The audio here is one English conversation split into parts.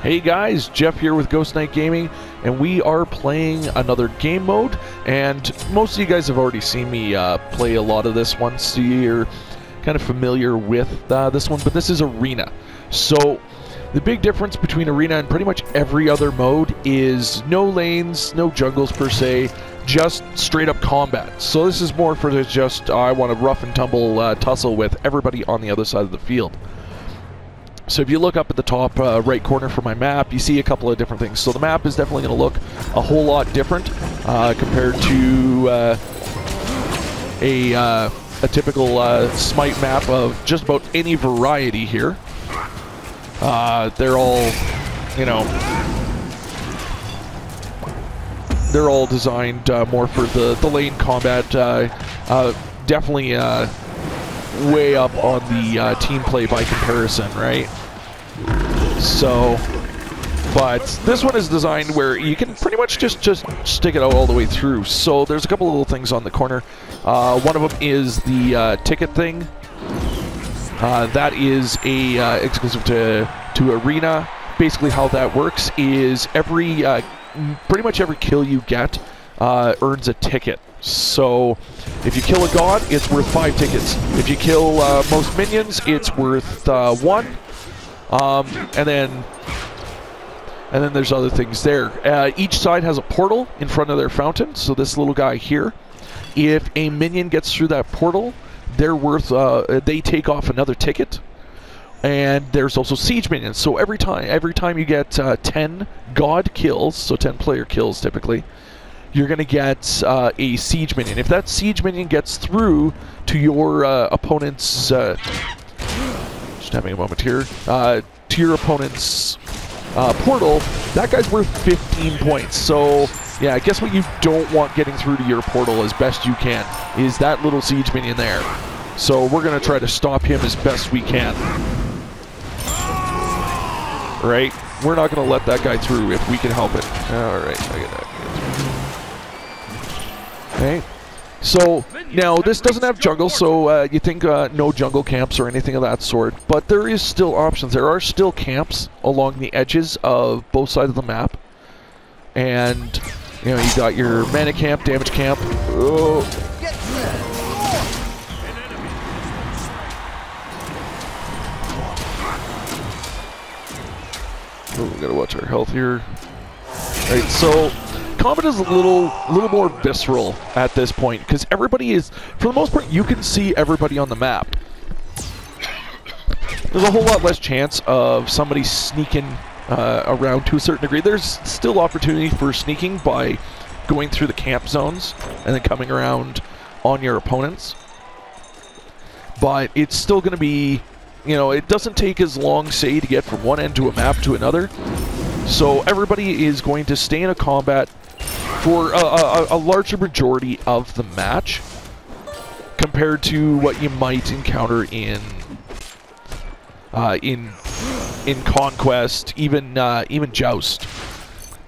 Hey guys, Jeff here with Ghost Knight Gaming, and we are playing another game mode. And most of you guys have already seen me play a lot of this one, so you're kind of familiar with this one, but this is Arena. So the big difference between Arena and pretty much every other mode is no lanes, no jungles per se, just straight up combat. So this is more for just, I want to rough and tumble tussle with everybody on the other side of the field. So if you look up at the top right corner for my map, you see a couple of different things. So the map is definitely going to look a whole lot different compared to a typical Smite map of just about any variety here. They're all, you know, they're all designed more for the lane combat. Definitely way up on the team play by comparison, right? So, but this one is designed where you can pretty much just stick it out all the way through. So there's a couple of little things on the corner. One of them is the ticket thing. That is a exclusive to Arena. Basically how that works is pretty much every kill you get earns a ticket. So if you kill a god, it's worth 5 tickets. If you kill most minions, it's worth 1. And then there's other things there. Each side has a portal in front of their fountain. So this little guy here, if a minion gets through that portal, they're worth. They take off another ticket. And there's also siege minions. So every time you get 10 god kills, so 10 player kills typically, you're going to get a siege minion. If that siege minion gets through to your opponent's... just having a moment here. To your opponent's portal, that guy's worth 15 points. So, yeah, I guess what you don't want getting through to your portal as best you can is that little siege minion there. So we're going to try to stop him as best we can. Right? We're not going to let that guy through if we can help it. Alright, I get that. Okay, so now this doesn't have jungle, so you think no jungle camps or anything of that sort, but there is still options. There are still camps along the edges of both sides of the map, and you know, you got your mana camp, damage camp. Oh, we gotta watch our health here. All right, so combat is a little more visceral at this point because everybody is, for the most part, you can see everybody on the map. There's a whole lot less chance of somebody sneaking around to a certain degree. There's still opportunity for sneaking by going through the camp zones and then coming around on your opponents. But it's still going to be, you know, it doesn't take as long, say, to get from one end to a map to another. So everybody is going to stay in a combat for a larger majority of the match compared to what you might encounter in Conquest, even Joust.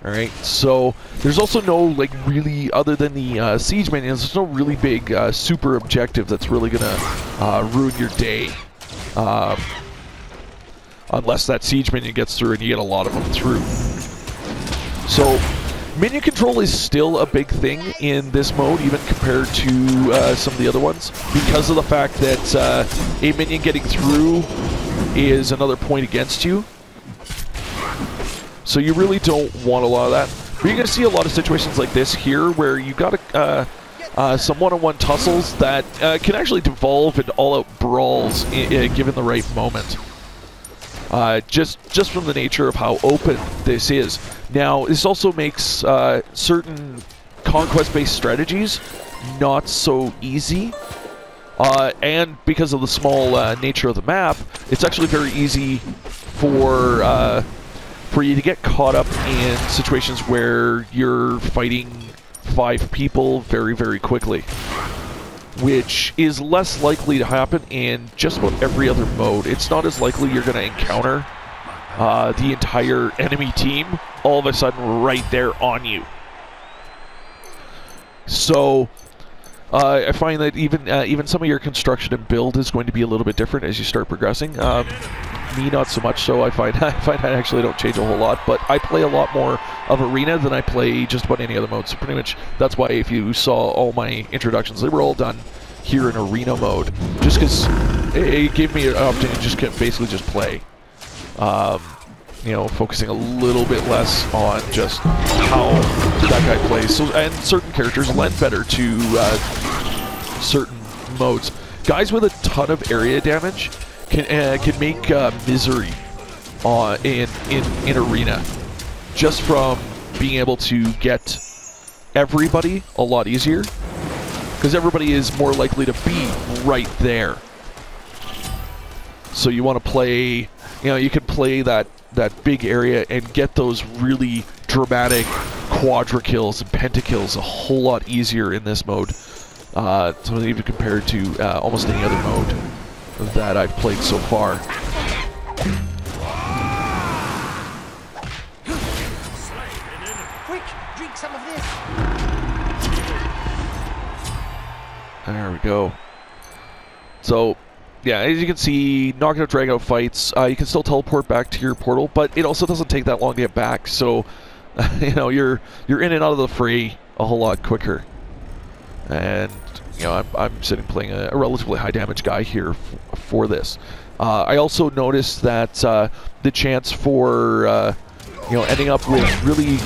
All right, so there's also no, like, really, other than the siege minions, there's no really big super objective that's really gonna ruin your day, unless that siege minion gets through and you get a lot of them through. So minion control is still a big thing in this mode, even compared to some of the other ones, because of the fact that a minion getting through is another point against you. So you really don't want a lot of that. But you're going to see a lot of situations like this here, where you got some one-on-one tussles that can actually devolve into all-out brawls given the right moment. Just from the nature of how open this is. Now, this also makes certain conquest-based strategies not so easy, and because of the small nature of the map, it's actually very easy for you to get caught up in situations where you're fighting 5 people very, very quickly, which is less likely to happen in just about every other mode. It's not as likely you're going to encounter the entire enemy team all of a sudden right there on you. So I find that even some of your construction and build is going to be a little bit different as you start progressing. me not so much so. I find I actually don't change a whole lot, but I play a lot more of Arena than I play just about any other mode. So pretty much that's why if you saw all my introductions, they were all done here in Arena mode, just because it gave me an opportunity to just basically just play. You know, focusing a little bit less on just how that guy plays. So, and certain characters lend better to certain modes. Guys with a ton of area damage can make misery in Arena, just from being able to get everybody a lot easier, because everybody is more likely to be right there. So you want to play, you know, you can play that big area and get those really dramatic quadra kills and pentakills a whole lot easier in this mode. So even compared to almost any other mode that I've played so far. Quick, drink some of this. There we go. So, yeah, as you can see, knockout, drag out fights, you can still teleport back to your portal, but it also doesn't take that long to get back. So, you know, you're in and out of the fray a whole lot quicker. And you know, I'm sitting playing a relatively high damage guy here for this. I also noticed that the chance for you know, ending up with really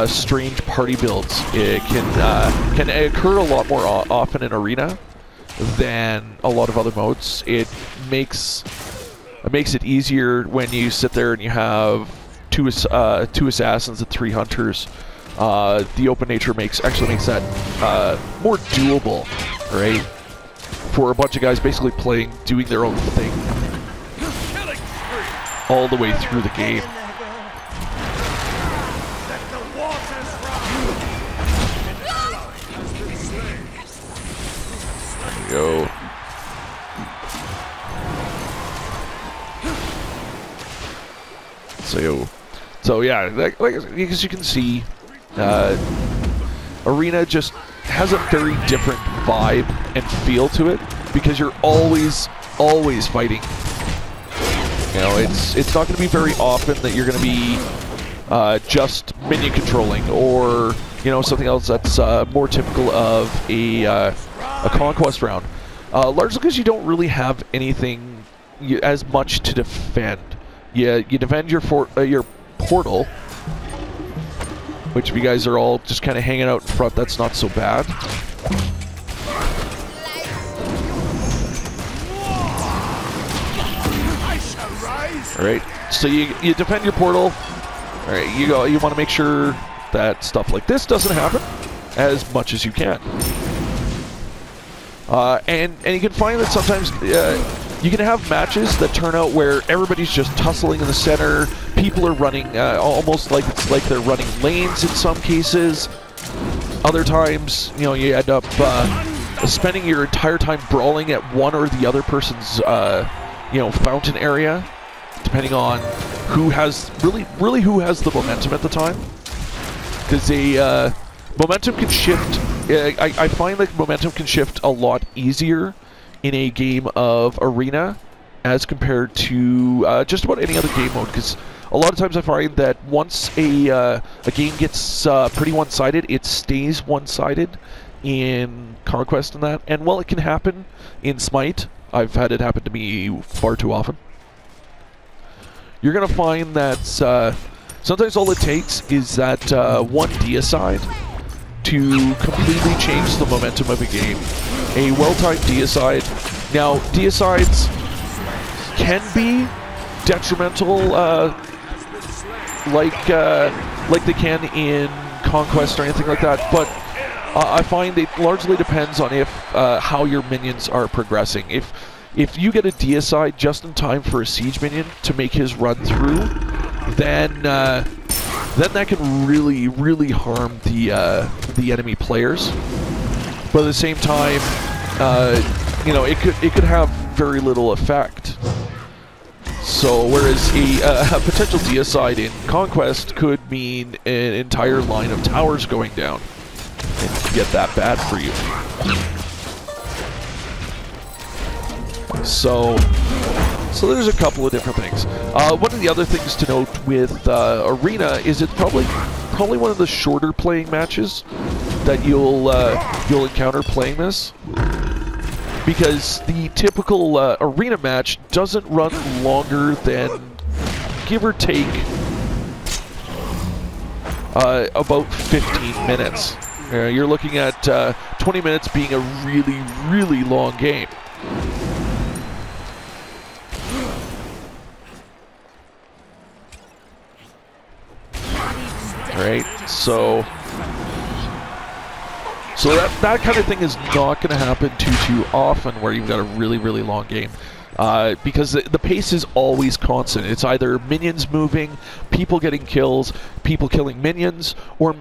strange party builds, it can occur a lot more often in Arena than a lot of other modes. It makes it easier when you sit there and you have two assassins and 3 hunters. The open nature actually makes that more doable, right? For a bunch of guys basically doing their own thing all the way through the game. There we go. So yeah, like as you can see, Arena just has a very different vibe and feel to it, because you're always fighting. You know, it's not going to be very often that you're going to be just minion controlling, or you know, something else that's more typical of a conquest round. Largely because you don't really have anything as much to defend. You defend your portal, which if you guys are all just kind of hanging out in front, that's not so bad. Alright, so you defend your portal. Alright, you want to make sure that stuff like this doesn't happen as much as you can. And you can find that sometimes you can have matches that turn out where everybody's just tussling in the center. People are running almost like it's like they're running lanes in some cases. Other times, you know, you end up spending your entire time brawling at one or the other person's you know, fountain area, depending on who has really who has the momentum at the time. Because momentum can shift. I find that momentum can shift a lot easier in a game of Arena as compared to just about any other game mode. Because a lot of times I find that once a game gets pretty one-sided, it stays one-sided in Conquest and that. And while it can happen in Smite, I've had it happen to me far too often. You're going to find that sometimes all it takes is that one deicide to completely change the momentum of a game. A well-timed deicide. Now, deicides can be detrimental, like they can in Conquest or anything like that, but I find it largely depends on if how your minions are progressing. If you get a deicide just in time for a siege minion to make his run through, then that can really harm the enemy players. But at the same time, you know, it could have very little effect. So whereas a potential deicide in Conquest could mean an entire line of towers going down, and get that bad for you. So So there's a couple of different things. One of the other things to note with Arena is it's probably one of the shorter playing matches that you'll encounter playing this, because the typical Arena match doesn't run longer than, give or take, about 15 minutes. You're looking at 20 minutes being a really, really long game. Right, so that kind of thing is not going to happen too often where you've got a really, really long game, because the pace is always constant. It's either minions moving, people getting kills, people killing minions, or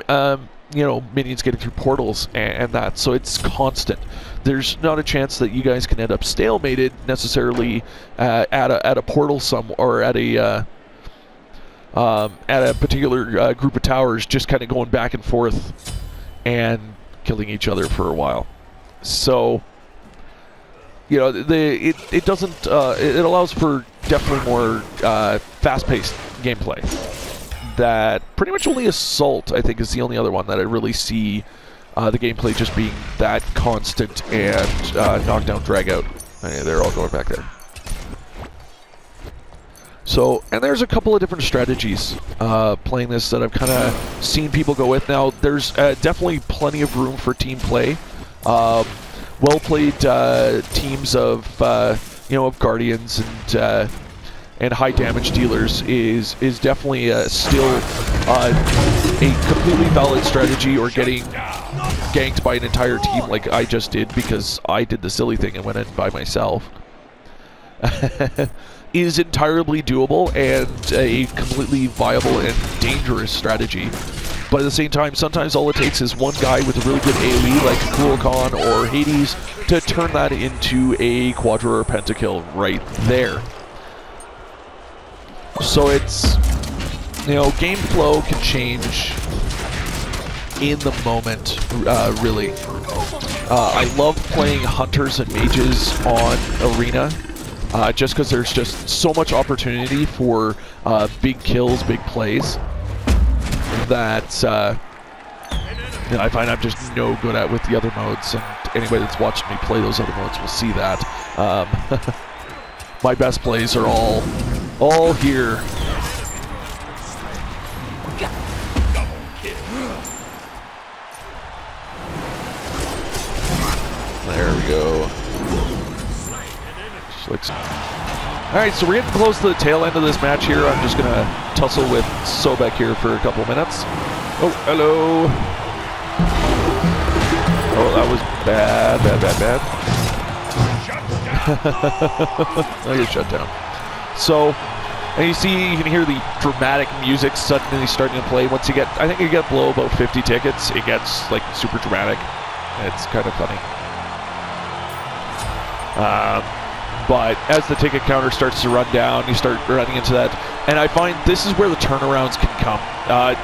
minions getting through portals and that. So it's constant. There's not a chance that you guys can end up stalemated necessarily at a portal or at a particular group of towers, just kind of going back and forth and killing each other for a while. So, it doesn't. It allows for definitely more fast-paced gameplay. That pretty much only Assault, I think, is the only other one that I really see the gameplay just being that constant and knockdown, drag out. They're all going back there. So, and there's a couple of different strategies playing this that I've kind of seen people go with. Now, there's definitely plenty of room for team play. Well-played teams of Guardians and high damage dealers is definitely still a completely valid strategy, or getting ganked by an entire team like I just did because I did the silly thing and went in by myself. Is entirely doable and a completely viable and dangerous strategy. But at the same time, sometimes all it takes is one guy with a really good AoE like Cruel Khan or Hades to turn that into a quadra or pentakill right there. So it's, game flow can change in the moment, really. I love playing hunters and mages on Arena. Just because there's just so much opportunity for big kills, big plays, that I find I'm just no good at with the other modes, and anybody that's watched me play those other modes will see that. My best plays are all here. There we go. Alright, so we're getting close to the tail end of this match here. I'm just going to tussle with Sobek here for a couple minutes. Oh, hello. Oh, that was bad. I get shut down. So, and you can hear the dramatic music suddenly starting to play. Once I think you get below about 50 tickets, it gets like super dramatic. It's kind of funny. But as the ticket counter starts to run down, you start running into that. And I find this is where the turnarounds can come.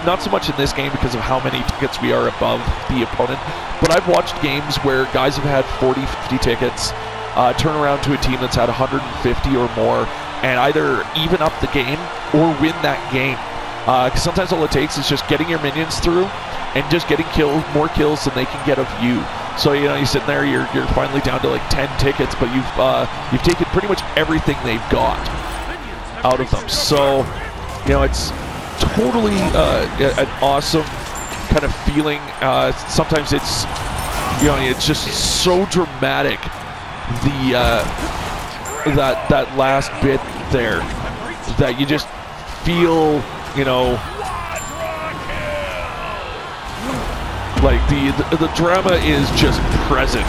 Not so much in this game because of how many tickets we are above the opponent, but I've watched games where guys have had 40, 50 tickets, turn around to a team that's had 150 or more, and either even up the game or win that game. Because sometimes all it takes is just getting your minions through and just getting more kills than they can get of you. So you're sitting there, you're finally down to like 10 tickets, but you've taken pretty much everything they've got out of them. So it's totally an awesome kind of feeling. Sometimes it's it's just so dramatic. That last bit there, that you just feel like the drama is just present,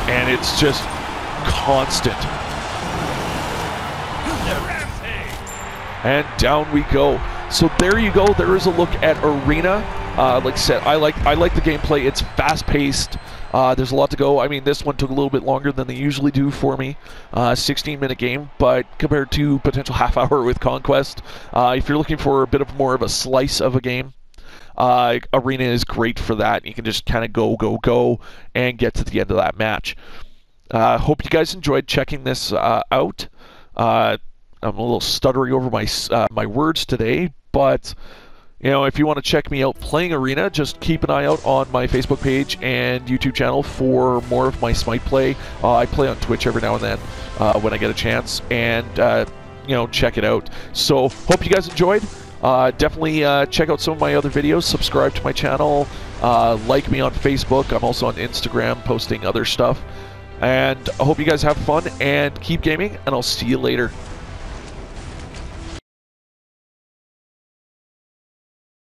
and it's just constant. And down we go. So there you go. There is a look at Arena. Like I said, I like the gameplay. It's fast-paced. There's a lot to go. I mean, this one took a little bit longer than they usually do for me. 16-minute game, but compared to potential half-hour with Conquest, if you're looking for a bit of more of a slice of a game, Arena is great for that. You can just kind of go, and get to the end of that match. Hope you guys enjoyed checking this out. I'm a little stuttery over my words today, but you know, if you want to check me out playing Arena, just keep an eye out on my Facebook page and YouTube channel for more of my Smite play. I play on Twitch every now and then when I get a chance, and you know, check it out. So hope you guys enjoyed. Definitely check out some of my other videos. Subscribe to my channel. Like me on Facebook. I'm also on Instagram posting other stuff. And I hope you guys have fun and keep gaming, and I'll see you later.